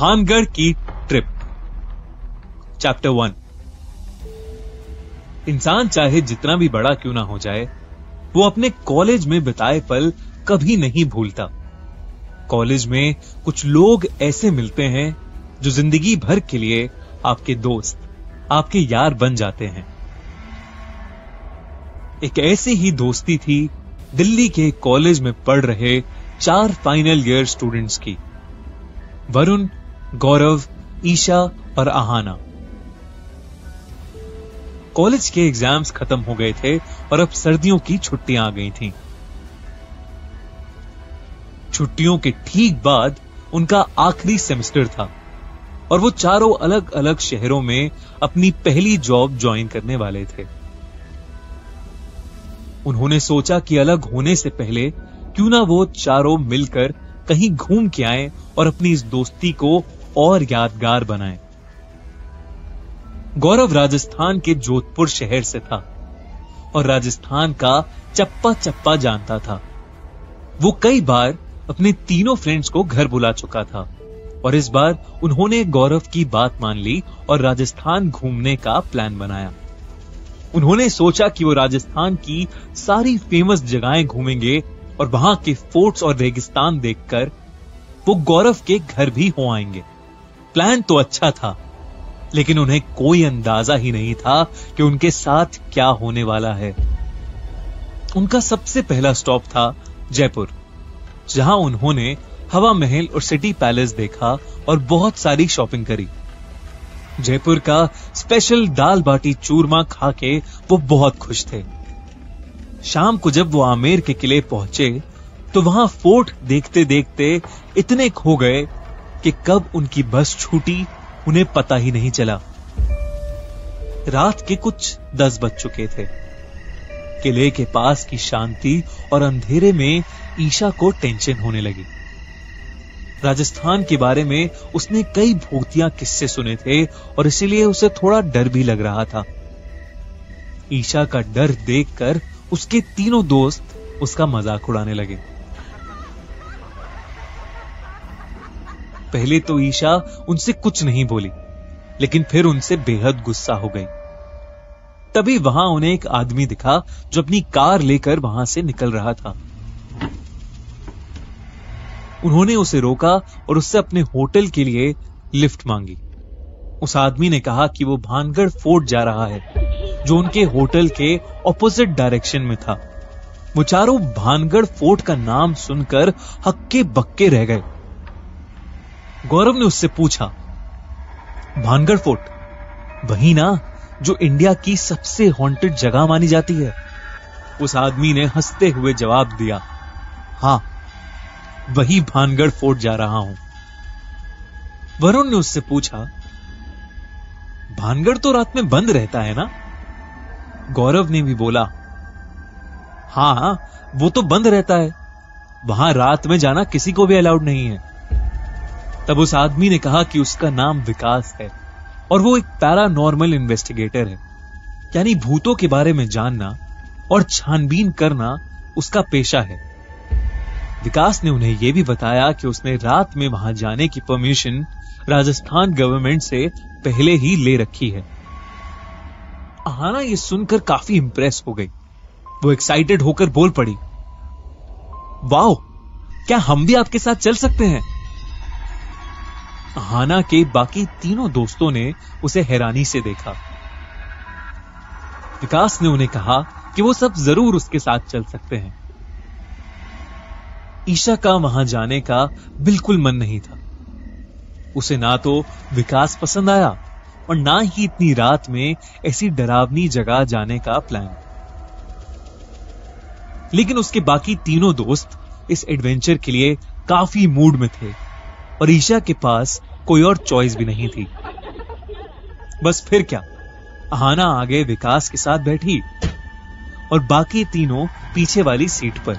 भानगढ़ की trip. Chapter 1। इंसान चाहे जितना भी बड़ा क्यों ना हो जाए, वो अपने कॉलेज में बिताए पल कभी नहीं भूलता। कॉलेज में कुछ लोग ऐसे मिलते हैं जो जिंदगी भर के लिए आपके दोस्त, आपके यार बन जाते हैं। एक ऐसी ही दोस्ती थी दिल्ली के कॉलेज में पढ़ रहे 4 फाइनल ईयर स्टूडेंट्स की, वरुण, गौरव, ईशा और आहाना। कॉलेज के एग्जाम्स खत्म हो गए थे और अब सर्दियों की छुट्टियां आ गई थीं। छुट्टियों के ठीक बाद उनका आखिरी सेमेस्टर था और वो चारों अलग अलग शहरों में अपनी पहली जॉब ज्वाइन करने वाले थे। उन्होंने सोचा कि अलग होने से पहले क्यों ना वो चारों मिलकर कहीं घूम के आए और अपनी इस दोस्ती को और यादगार बनाएं। गौरव राजस्थान के जोधपुर शहर से था और राजस्थान का चप्पा चप्पा जानता था। वो कई बार अपने तीनों फ्रेंड्स को घर बुला चुका था और इस बार उन्होंने गौरव की बात मान ली और राजस्थान घूमने का प्लान बनाया। उन्होंने सोचा कि वो राजस्थान की सारी फेमस जगहें घूमेंगे और वहां के फोर्ट्स और रेगिस्तान देखकर वो गौरव के घर भी हो आएंगे। प्लान तो अच्छा था, लेकिन उन्हें कोई अंदाजा ही नहीं था कि उनके साथ क्या होने वाला है। उनका सबसे पहला स्टॉप था जयपुर, जहां उन्होंने हवा महल और सिटी पैलेस देखा और बहुत सारी शॉपिंग करी। जयपुर का स्पेशल दाल बाटी चूरमा खा के वो बहुत खुश थे। शाम को जब वो आमेर के किले पहुंचे तो वहां फोर्ट देखते देखते इतने खो गए कि कब उनकी बस छूटी उन्हें पता ही नहीं चला। रात के कुछ 10 बज चुके थे। किले के पास की शांति और अंधेरे में ईशा को टेंशन होने लगी। राजस्थान के बारे में उसने कई भूतिया किस्से सुने थे और इसीलिए उसे थोड़ा डर भी लग रहा था। ईशा का डर देखकर उसके तीनों दोस्त उसका मजाक उड़ाने लगे। पहले तो ईशा उनसे कुछ नहीं बोली, लेकिन फिर उनसे बेहद गुस्सा हो गई। तभी वहां उन्हें एक आदमी दिखा जो अपनी कार लेकर वहां से निकल रहा था। उन्होंने उसे रोका और उससे अपने होटल के लिए लिफ्ट मांगी। उस आदमी ने कहा कि वो भानगढ़ फोर्ट जा रहा है, जो उनके होटल के ऑपोजिट डायरेक्शन में था। वो चारों भानगढ़ फोर्ट का नाम सुनकर हक्के बक्के रह गए। गौरव ने उससे पूछा, भानगढ़ फोर्ट वही ना जो इंडिया की सबसे हॉन्टेड जगह मानी जाती है? उस आदमी ने हंसते हुए जवाब दिया, हां, वही भानगढ़ फोर्ट जा रहा हूं। वरुण ने उससे पूछा, भानगढ़ तो रात में बंद रहता है ना? गौरव ने भी बोला, हां, वो तो बंद रहता है, वहां रात में जाना किसी को भी अलाउड नहीं है। तब उस आदमी ने कहा कि उसका नाम विकास है और वो एक पैरानॉर्मल इन्वेस्टिगेटर है, यानी भूतों के बारे में जानना और छानबीन करना उसका पेशा है। विकास ने उन्हें यह भी बताया कि उसने रात में वहां जाने की परमिशन राजस्थान गवर्नमेंट से पहले ही ले रखी है। आहाना ये सुनकर काफी इंप्रेस हो गई। वो एक्साइटेड होकर बोल पड़ी, वाओ, क्या हम भी आपके साथ चल सकते हैं? आहाना के बाकी तीनों दोस्तों ने उसे हैरानी से देखा। विकास ने उन्हें कहा कि वो सब जरूर उसके साथ चल सकते हैं। ईशा का वहां जाने का बिल्कुल मन नहीं था। उसे ना तो विकास पसंद आया और ना ही इतनी रात में ऐसी डरावनी जगह जाने का प्लान। लेकिन उसके बाकी तीनों दोस्त इस एडवेंचर के लिए काफी मूड में थे और ईशा के पास कोई और चॉइस भी नहीं थी। बस फिर क्या, आहाना आगे विकास के साथ बैठी और बाकी तीनों पीछे वाली सीट पर।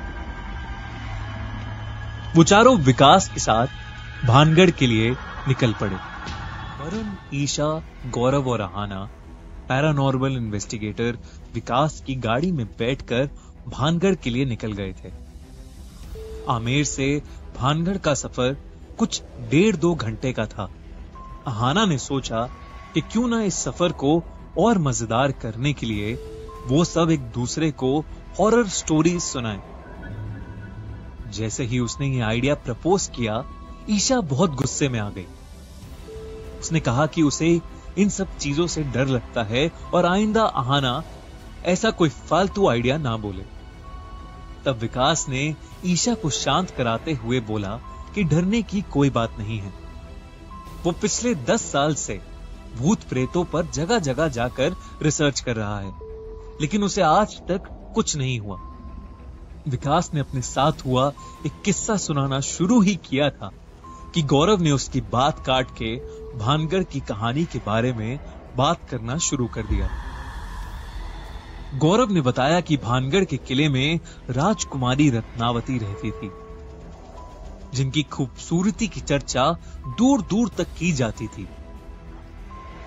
वो चारों विकास के साथ भानगढ़ के लिए निकल पड़े। वरुण, ईशा, गौरव और आहाना पैरानॉर्मल इन्वेस्टिगेटर विकास की गाड़ी में बैठकर भानगढ़ के लिए निकल गए थे। आमेर से भानगढ़ का सफर कुछ 1.5-2 घंटे का था। अहाना ने सोचा कि क्यों ना इस सफर को और मजेदार करने के लिए वो सब एक दूसरे को हॉरर स्टोरीज सुनाएं। जैसे ही उसने ये आइडिया प्रपोज किया, ईशा बहुत गुस्से में आ गई। उसने कहा कि उसे इन सब चीजों से डर लगता है और आइंदा अहाना ऐसा कोई फालतू आइडिया ना बोले। तब विकास ने ईशा को शांत कराते हुए बोला कि डरने की कोई बात नहीं है। वो पिछले 10 साल से भूत प्रेतों पर जगह जगह जाकर रिसर्च कर रहा है, लेकिन उसे आज तक कुछ नहीं हुआ। विकास ने अपने साथ हुआ एक किस्सा सुनाना शुरू ही किया था कि गौरव ने उसकी बात काट के भानगढ़ की कहानी के बारे में बात करना शुरू कर दिया। गौरव ने बताया कि भानगढ़ के किले में राजकुमारी रत्नावती रहती थी, जिनकी खूबसूरती की चर्चा दूर दूर तक की जाती थी।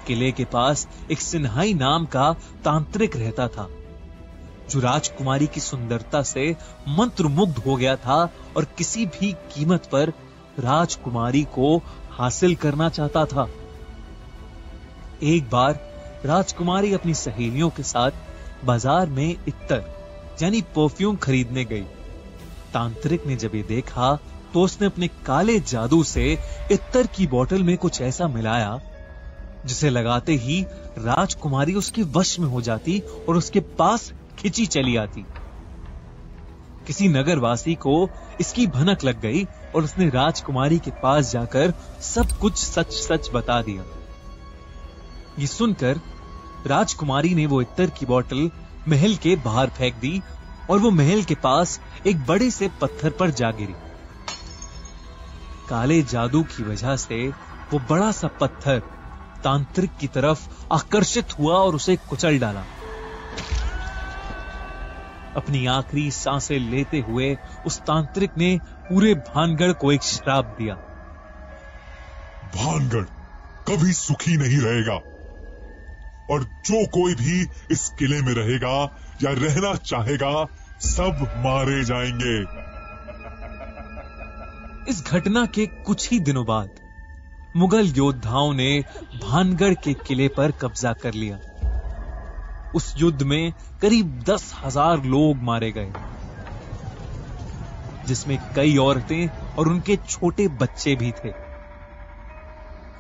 किले के पास एक सिन्हाई नाम का तांत्रिक रहता था, जो राजकुमारी की सुंदरता से मंत्रमुग्ध हो गया था और किसी भी कीमत पर राजकुमारी को हासिल करना चाहता था। एक बार राजकुमारी अपनी सहेलियों के साथ बाजार में इत्तर यानी परफ्यूम खरीदने गई। तांत्रिक ने जब ये देखा तो उसने अपने काले जादू से इत्तर की बोतल में कुछ ऐसा मिलाया जिसे लगाते ही राजकुमारी उसके वश में हो जाती और उसके पास खिंची चली आती। किसी नगरवासी को इसकी भनक लग गई और उसने राजकुमारी के पास जाकर सब कुछ सच सच बता दिया। ये सुनकर राजकुमारी ने वो इत्तर की बोतल महल के बाहर फेंक दी और वो महल के पास एक बड़े से पत्थर पर जा गिरी। काले जादू की वजह से वो बड़ा सा पत्थर तांत्रिक की तरफ आकर्षित हुआ और उसे कुचल डाला। अपनी आखिरी सांसें लेते हुए उस तांत्रिक ने पूरे भानगढ़ को एक श्राप दिया। भानगढ़ कभी सुखी नहीं रहेगा और जो कोई भी इस किले में रहेगा या रहना चाहेगा सब मारे जाएंगे। इस घटना के कुछ ही दिनों बाद मुगल योद्धाओं ने भानगढ़ के किले पर कब्जा कर लिया। उस युद्ध में करीब 10,000 लोग मारे गए, जिसमें कई औरतें और उनके छोटे बच्चे भी थे।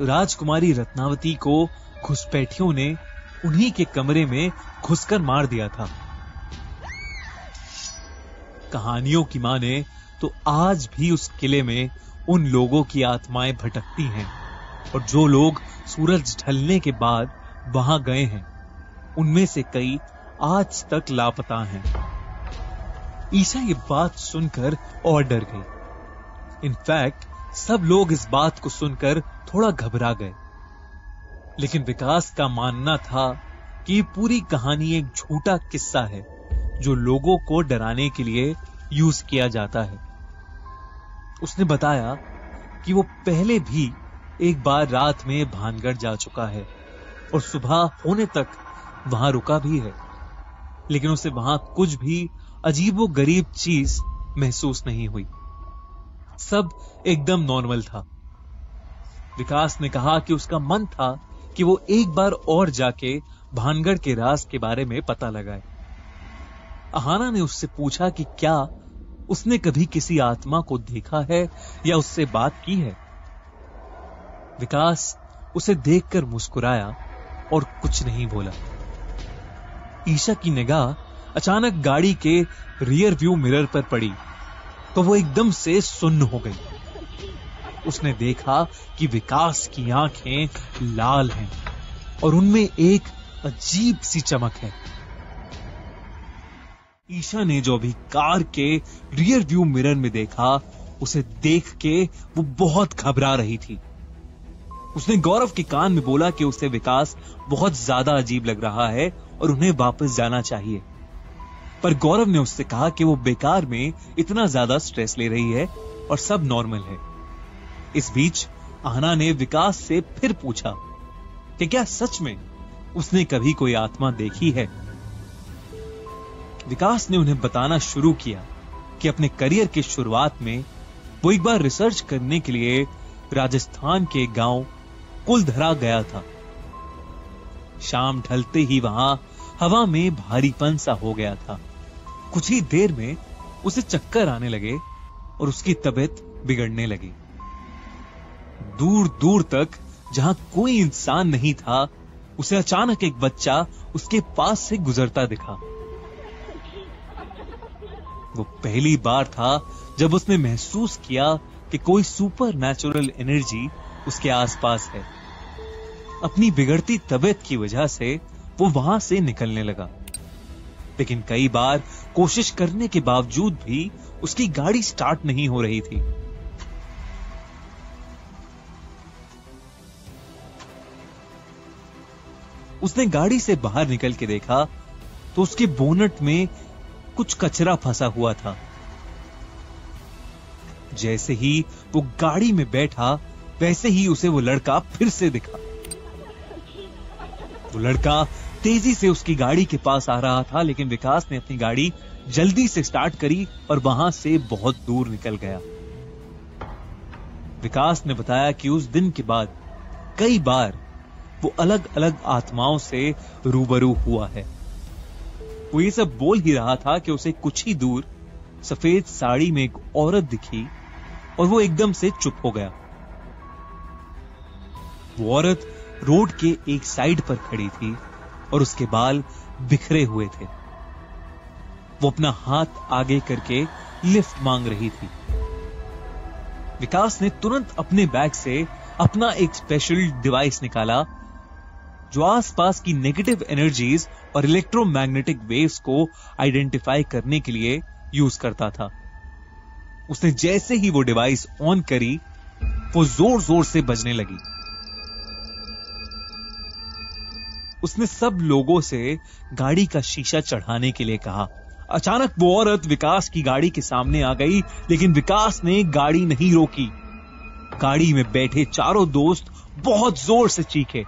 राजकुमारी रत्नावती को घुसपैठियों ने उन्हीं के कमरे में घुसकर मार दिया था। कहानियों की माने तो आज भी उस किले में उन लोगों की आत्माएं भटकती हैं और जो लोग सूरज ढलने के बाद वहां गए हैं उनमें से कई आज तक लापता हैं। ईशा ये बात सुनकर और डर गई। इनफैक्ट सब लोग इस बात को सुनकर थोड़ा घबरा गए, लेकिन विकास का मानना था कि पूरी कहानी एक झूठा किस्सा है जो लोगों को डराने के लिए यूज किया जाता है। उसने बताया कि वो पहले भी एक बार रात में भानगढ़ जा चुका है और सुबह होने तक वहां रुका भी है, लेकिन उसे वहां कुछ भी अजीबोगरीब चीज महसूस नहीं हुई। सब एकदम नॉर्मल था। विकास ने कहा कि उसका मन था कि वो एक बार और जाके भानगढ़ के राज के बारे में पता लगाए। अहाना ने उससे पूछा कि क्या उसने कभी किसी आत्मा को देखा है या उससे बात की है। विकास उसे देखकर मुस्कुराया और कुछ नहीं बोला। ईशा की निगाह अचानक गाड़ी के रियर व्यू मिरर पर पड़ी तो वो एकदम से सुन्न हो गई। उसने देखा कि विकास की आंखें लाल हैं और उनमें एक अजीब सी चमक है। ईशा ने जो अभी कार के रियर व्यू मिरर में देखा, उसे देख के वो बहुत घबरा रही थी। उसने गौरव के कान में बोला कि उसे विकास बहुत ज्यादा अजीब लग रहा है और उन्हें वापस जाना चाहिए। पर गौरव ने उससे कहा कि वो बेकार में इतना ज्यादा स्ट्रेस ले रही है और सब नॉर्मल है। इस बीच आहना ने विकास से फिर पूछा कि क्या सच में उसने कभी कोई आत्मा देखी है। विकास ने उन्हें बताना शुरू किया कि अपने करियर की शुरुआत में वो एक बार रिसर्च करने के लिए राजस्थान के गांव कुलधरा गया था। शाम ढलते ही वहां हवा में भारीपन सा हो गया था। कुछ ही देर में उसे चक्कर आने लगे और उसकी तबीयत बिगड़ने लगी। दूर दूर तक जहां कोई इंसान नहीं था, उसे अचानक एक बच्चा उसके पास से गुजरता दिखा। वो पहली बार था जब उसने महसूस किया कि कोई सुपर नेचुरल एनर्जी उसके आसपास है। अपनी बिगड़ती तबीयत की वजह से वो वहां से निकलने लगा, लेकिन कई बार कोशिश करने के बावजूद भी उसकी गाड़ी स्टार्ट नहीं हो रही थी। उसने गाड़ी से बाहर निकल के देखा तो उसके बोनट में कुछ कचरा फंसा हुआ था। जैसे ही वो गाड़ी में बैठा, वैसे ही उसे वो लड़का फिर से दिखा। वो लड़का तेजी से उसकी गाड़ी के पास आ रहा था, लेकिन विकास ने अपनी गाड़ी जल्दी से स्टार्ट करी और वहां से बहुत दूर निकल गया। विकास ने बताया कि उस दिन के बाद कई बार वो अलग अलग आत्माओं से रूबरू हुआ है। वो ये सब बोल ही रहा था कि उसे कुछ ही दूर सफेद साड़ी में एक औरत दिखी और वो एकदम से चुप हो गया। वो औरत रोड के एक साइड पर खड़ी थी और उसके बाल बिखरे हुए थे। वो अपना हाथ आगे करके लिफ्ट मांग रही थी। विकास ने तुरंत अपने बैग से अपना एक स्पेशल डिवाइस निकाला जो आसपास की नेगेटिव एनर्जीज और इलेक्ट्रोमैग्नेटिक वेव्स को आइडेंटिफाई करने के लिए यूज करता था। उसने जैसे ही वो डिवाइस ऑन करी, वो जोर जोर से बजने लगी। उसने सब लोगों से गाड़ी का शीशा चढ़ाने के लिए कहा। अचानक वो औरत विकास की गाड़ी के सामने आ गई, लेकिन विकास ने गाड़ी नहीं रोकी। गाड़ी में बैठे चारों दोस्त बहुत जोर से चीखे।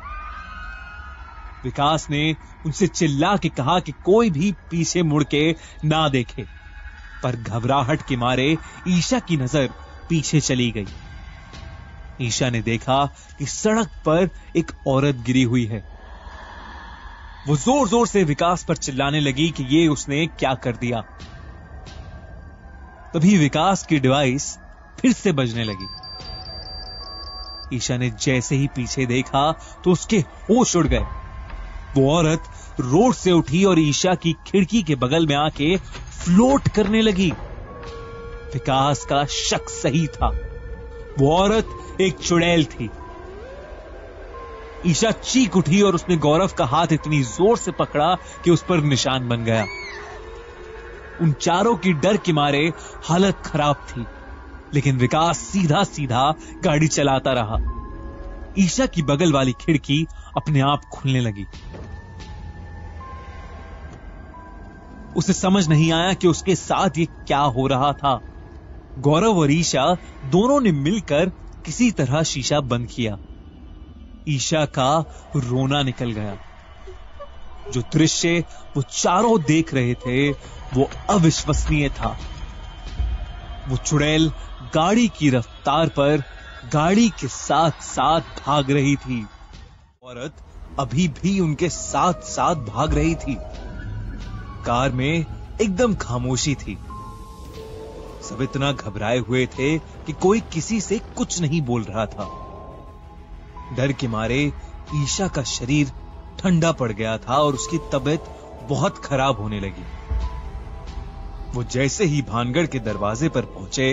विकास ने उनसे चिल्ला के कहा कि कोई भी पीछे मुड़ के ना देखे, पर घबराहट के मारे ईशा की नजर पीछे चली गई। ईशा ने देखा कि सड़क पर एक औरत गिरी हुई है। वो जोर जोर से विकास पर चिल्लाने लगी कि ये उसने क्या कर दिया। तभी विकास की डिवाइस फिर से बजने लगी। ईशा ने जैसे ही पीछे देखा तो उसके होश उड़ गए। वो औरत रोड से उठी और ईशा की खिड़की के बगल में आके फ्लोट करने लगी। विकास का शक सही था, वो औरत एक चुड़ैल थी। ईशा चीख उठी और उसने गौरव का हाथ इतनी जोर से पकड़ा कि उस पर निशान बन गया। उन चारों की डर के मारे हालत खराब थी, लेकिन विकास सीधा सीधा गाड़ी चलाता रहा। ईशा की बगल वाली खिड़की अपने आप खुलने लगी। उसे समझ नहीं आया कि उसके साथ ये क्या हो रहा था। गौरव और ईशा दोनों ने मिलकर किसी तरह शीशा बंद किया। ईशा का रोना निकल गया। जो दृश्य वो चारों देख रहे थे वो अविश्वसनीय था। वो चुड़ैल गाड़ी की रफ्तार पर गाड़ी के साथ साथ भाग रही थी। औरत अभी भी उनके साथ साथ भाग रही थी। कार में एकदम खामोशी थी। सब इतना घबराए हुए थे कि कोई किसी से कुछ नहीं बोल रहा था। डर के मारे ईशा का शरीर ठंडा पड़ गया था और उसकी तबीयत बहुत खराब होने लगी। वो जैसे ही भानगढ़ के दरवाजे पर पहुंचे,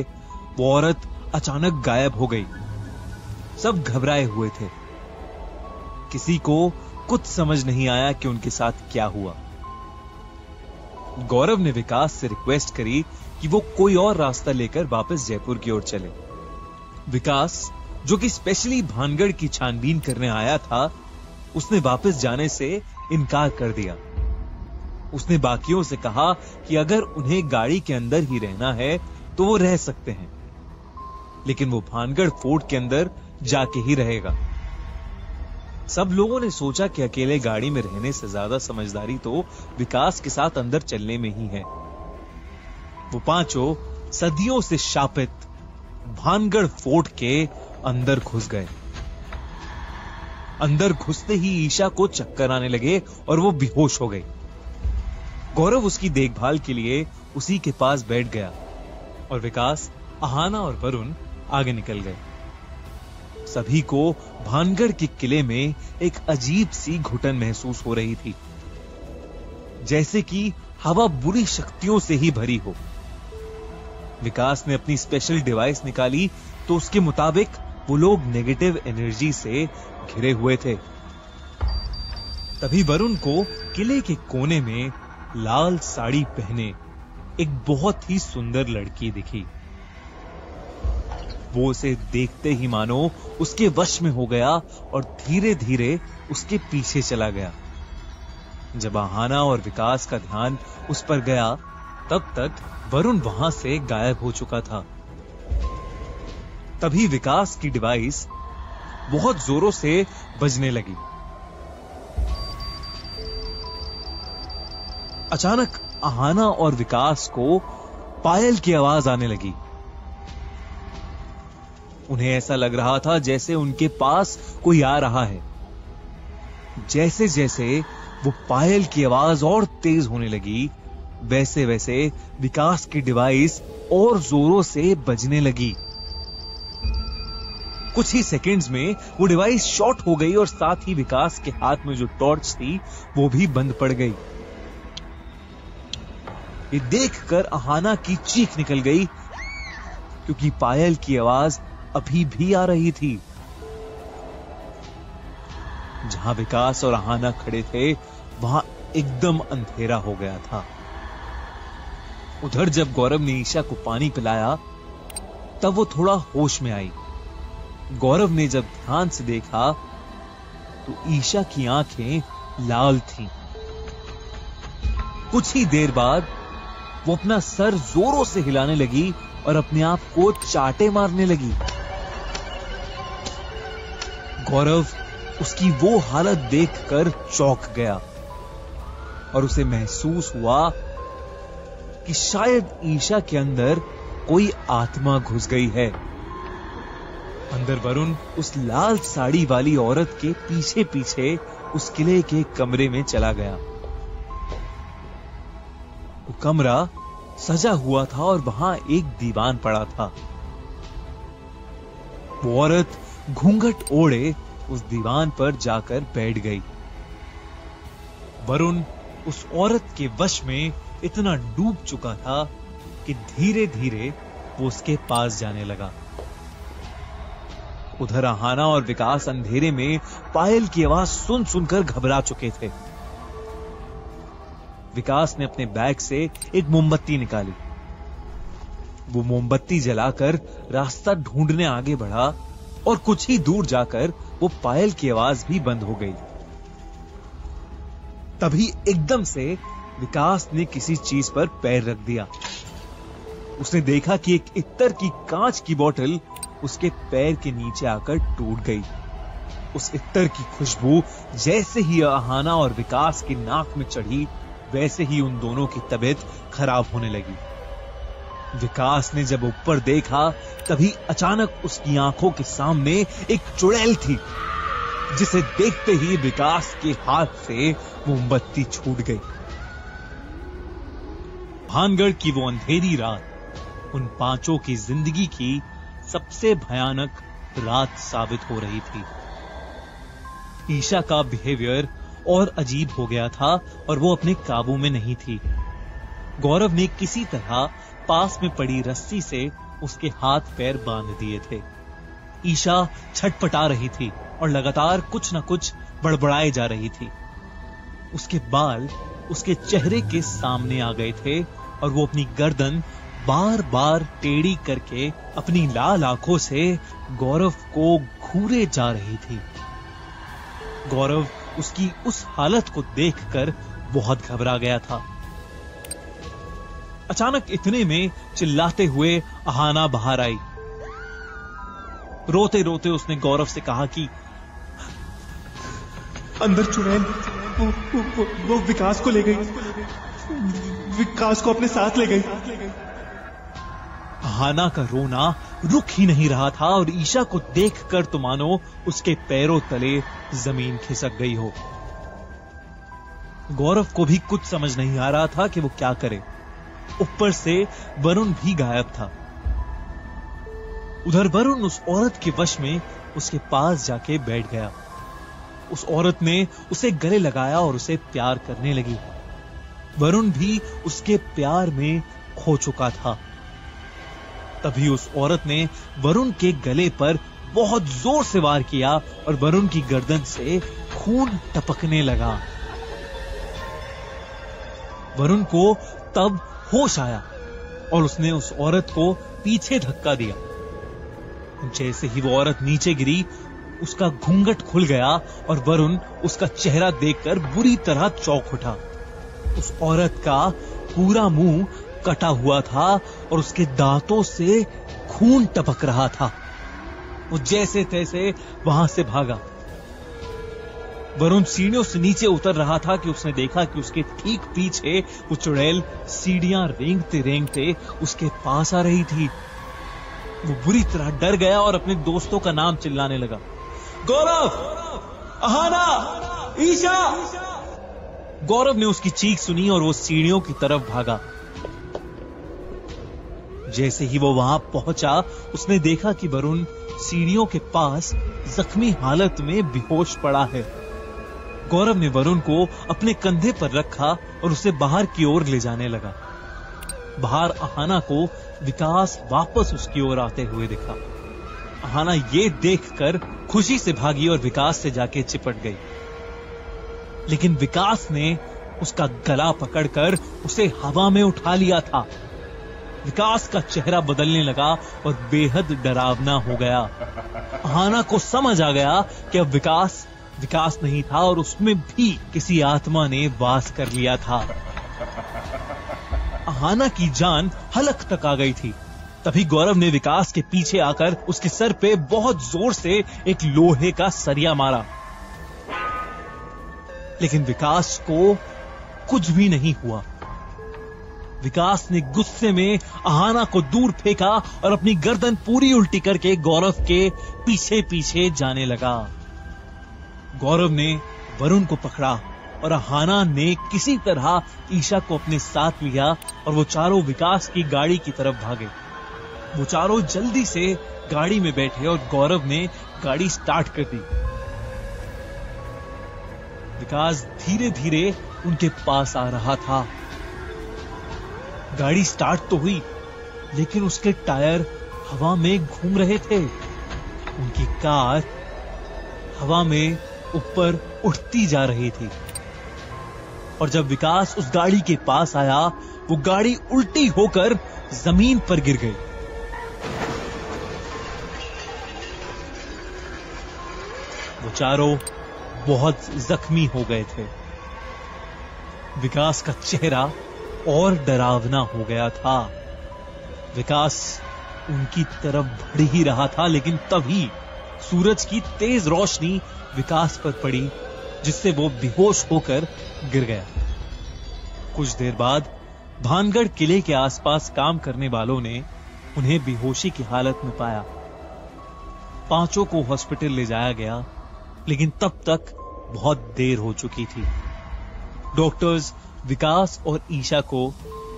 वो औरत अचानक गायब हो गई। सब घबराए हुए थे। किसी को कुछ समझ नहीं आया कि उनके साथ क्या हुआ। गौरव ने विकास से रिक्वेस्ट करी कि वो कोई और रास्ता लेकर वापस जयपुर की ओर चले। विकास, जो कि स्पेशली भानगढ़ की छानबीन करने आया था, उसने वापस जाने से इनकार कर दिया। उसने बाकियों से कहा कि अगर उन्हें गाड़ी के अंदर ही रहना है तो वो रह सकते हैं, लेकिन वो भानगढ़ फोर्ट के अंदर जाके ही रहेगा। सब लोगों ने सोचा कि अकेले गाड़ी में रहने से ज्यादा समझदारी तो विकास के साथ अंदर चलने में ही है। वो पांचों सदियों से शापित भानगढ़ फोर्ट के अंदर घुस गए। अंदर घुसते ही ईशा को चक्कर आने लगे और वो बेहोश हो गई। गौरव उसकी देखभाल के लिए उसी के पास बैठ गया और विकास, अहाना और वरुण आगे निकल गए। सभी को भानगढ़ के किले में एक अजीब सी घुटन महसूस हो रही थी, जैसे कि हवा बुरी शक्तियों से ही भरी हो। विकास ने अपनी स्पेशल डिवाइस निकाली तो उसके मुताबिक वो लोग नेगेटिव एनर्जी से घिरे हुए थे। तभी वरुण को किले के कोने में लाल साड़ी पहने एक बहुत ही सुंदर लड़की दिखी। वो उसे देखते ही मानो उसके वश में हो गया और धीरे धीरे उसके पीछे चला गया। जब अहाना और विकास का ध्यान उस पर गया, तब तक वरुण वहां से गायब हो चुका था। तभी विकास की डिवाइस बहुत जोरों से बजने लगी। अचानक अहाना और विकास को पायल की आवाज आने लगी। उन्हें ऐसा लग रहा था जैसे उनके पास कोई आ रहा है। जैसे जैसे वो पायल की आवाज और तेज होने लगी, वैसे वैसे विकास की डिवाइस और जोरों से बजने लगी। कुछ ही सेकंड्स में वो डिवाइस शॉर्ट हो गई और साथ ही विकास के हाथ में जो टॉर्च थी वो भी बंद पड़ गई। ये देखकर अहाना की चीख निकल गई, क्योंकि पायल की आवाज अभी भी आ रही थी। जहां विकास और अहाना खड़े थे वहां एकदम अंधेरा हो गया था। उधर जब गौरव ने ईशा को पानी पिलाया तब वो थोड़ा होश में आई। गौरव ने जब ध्यान से देखा तो ईशा की आंखें लाल थीं। कुछ ही देर बाद वो अपना सर जोरों से हिलाने लगी और अपने आप को चाटे मारने लगी। गौरव उसकी वो हालत देखकर चौंक गया और उसे महसूस हुआ कि शायद ईशा के अंदर कोई आत्मा घुस गई है। अंदर वरुण उस लाल साड़ी वाली औरत के पीछे पीछे उस किले के कमरे में चला गया। वो कमरा सजा हुआ था और वहां एक दीवान पड़ा था। वो औरत घूंघट ओढ़े उस दीवान पर जाकर बैठ गई। वरुण उस औरत के वश में इतना डूब चुका था कि धीरे धीरे वो उसके पास जाने लगा। उधर अहाना और विकास अंधेरे में पायल की आवाज सुन सुनकर घबरा चुके थे। विकास ने अपने बैग से एक मोमबत्ती निकाली। वो मोमबत्ती जलाकर रास्ता ढूंढने आगे बढ़ा और कुछ ही दूर जाकर वो पायल की आवाज भी बंद हो गई। तभी एकदम से विकास ने किसी चीज पर पैर रख दिया। उसने देखा कि एक इत्तर की कांच की बोतल उसके पैर के नीचे आकर टूट गई। उस इत्तर की खुशबू जैसे ही अहाना और विकास की नाक में चढ़ी, वैसे ही उन दोनों की तबीयत खराब होने लगी। विकास ने जब ऊपर देखा तभी अचानक उसकी आंखों के सामने एक चुड़ैल थी, जिसे देखते ही विकास के हाथ से मोमबत्ती छूट गई। भानगढ़ की वो अंधेरी रात उन पांचों की जिंदगी की सबसे भयानक रात साबित हो रही थी। ईशा का बिहेवियर और अजीब हो गया था और वो अपने काबू में नहीं थी। गौरव ने किसी तरह पास में पड़ी रस्सी से उसके हाथ पैर बांध दिए थे। ईशा छटपटा रही थी और लगातार कुछ न कुछ बड़बड़ाए जा रही थी। उसके बाल उसके चेहरे के सामने आ गए थे और वो अपनी गर्दन बार बार टेढ़ी करके अपनी लाल आंखों से गौरव को घूरे जा रही थी। गौरव उसकी उस हालत को देखकर बहुत घबरा गया था। अचानक इतने में चिल्लाते हुए अहाना बाहर आई। रोते रोते उसने गौरव से कहा कि अंदर चुड़ैल वो विकास को ले गई, विकास को अपने साथ ले गई। अहाना का रोना रुक ही नहीं रहा था और ईशा को देखकर तो मानो उसके पैरों तले जमीन खिसक गई हो। गौरव को भी कुछ समझ नहीं आ रहा था कि वो क्या करे। ऊपर से वरुण भी गायब था। उधर वरुण उस औरत के वश में उसके पास जाके बैठ गया। उस औरत ने उसे गले लगाया और उसे प्यार करने लगी। वरुण भी उसके प्यार में खो चुका था। तभी उस औरत ने वरुण के गले पर बहुत जोर से वार किया और वरुण की गर्दन से खून टपकने लगा। वरुण को तब होश आया और उसने उस औरत को पीछे धक्का दिया। जैसे ही वो औरत नीचे गिरी, उसका घूंघट खुल गया और वरुण उसका चेहरा देखकर बुरी तरह चौंक उठा। उस औरत का पूरा मुंह कटा हुआ था और उसके दांतों से खून टपक रहा था। वो जैसे तैसे वहां से भागा। वरुण सीढ़ियों से नीचे उतर रहा था कि उसने देखा कि उसके ठीक पीछे वो चुड़ैल सीढ़ियां रेंगते रेंगते उसके पास आ रही थी। वो बुरी तरह डर गया और अपने दोस्तों का नाम चिल्लाने लगा, गौरव, अहाना, ईशा। गौरव ने उसकी चीख सुनी और वो सीढ़ियों की तरफ भागा। जैसे ही वो वहां पहुंचा, उसने देखा कि वरुण सीढ़ियों के पास जख्मी हालत में बेहोश पड़ा है। गौरव ने वरुण को अपने कंधे पर रखा और उसे बाहर की ओर ले जाने लगा। बाहर अहाना को विकास वापस उसकी ओर आते हुए दिखा। अहाना ये देखकर खुशी से भागी और विकास से जाके चिपट गई। लेकिन विकास ने उसका गला पकड़कर उसे हवा में उठा लिया था। विकास का चेहरा बदलने लगा और बेहद डरावना हो गया। अहाना को समझ आ गया कि अब विकास नहीं था और उसमें भी किसी आत्मा ने वास कर लिया था। अहाना की जान हलक तक आ गई थी। तभी गौरव ने विकास के पीछे आकर उसके सर पे बहुत जोर से एक लोहे का सरिया मारा। लेकिन विकास को कुछ भी नहीं हुआ। विकास ने गुस्से में अहाना को दूर फेंका और अपनी गर्दन पूरी उल्टी करके गौरव के पीछे पीछे जाने लगा। गौरव ने वरुण को पकड़ा और अहाना ने किसी तरह ईशा को अपने साथ लिया और वो चारों विकास की गाड़ी की तरफ भागे। वो चारों जल्दी से गाड़ी में बैठे और गौरव ने गाड़ी स्टार्ट कर दी। विकास धीरे धीरे उनके पास आ रहा था। गाड़ी स्टार्ट तो हुई, लेकिन उसके टायर हवा में घूम रहे थे। उनकी कार हवा में ऊपर उठती जा रही थी। और जब विकास उस गाड़ी के पास आया, वो गाड़ी उल्टी होकर जमीन पर गिर गई। वो चारों बहुत जख्मी हो गए थे। विकास का चेहरा और डरावना हो गया था। विकास उनकी तरफ बढ़ ही रहा था, लेकिन तभी सूरज की तेज रोशनी विकास पर पड़ी, जिससे वो बेहोश होकर गिर गया। कुछ देर बाद भानगढ़ किले के आसपास काम करने वालों ने उन्हें बेहोशी की हालत में पाया। पांचों को हॉस्पिटल ले जाया गया, लेकिन तब तक बहुत देर हो चुकी थी। डॉक्टर्स विकास और ईशा को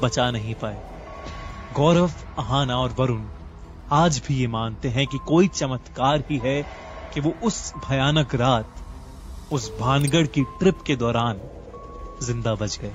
बचा नहीं पाए। गौरव, अहाना और वरुण आज भी ये मानते हैं कि कोई चमत्कार ही है कि वो उस भयानक रात, उस भानगढ़ की ट्रिप के दौरान जिंदा बच गए।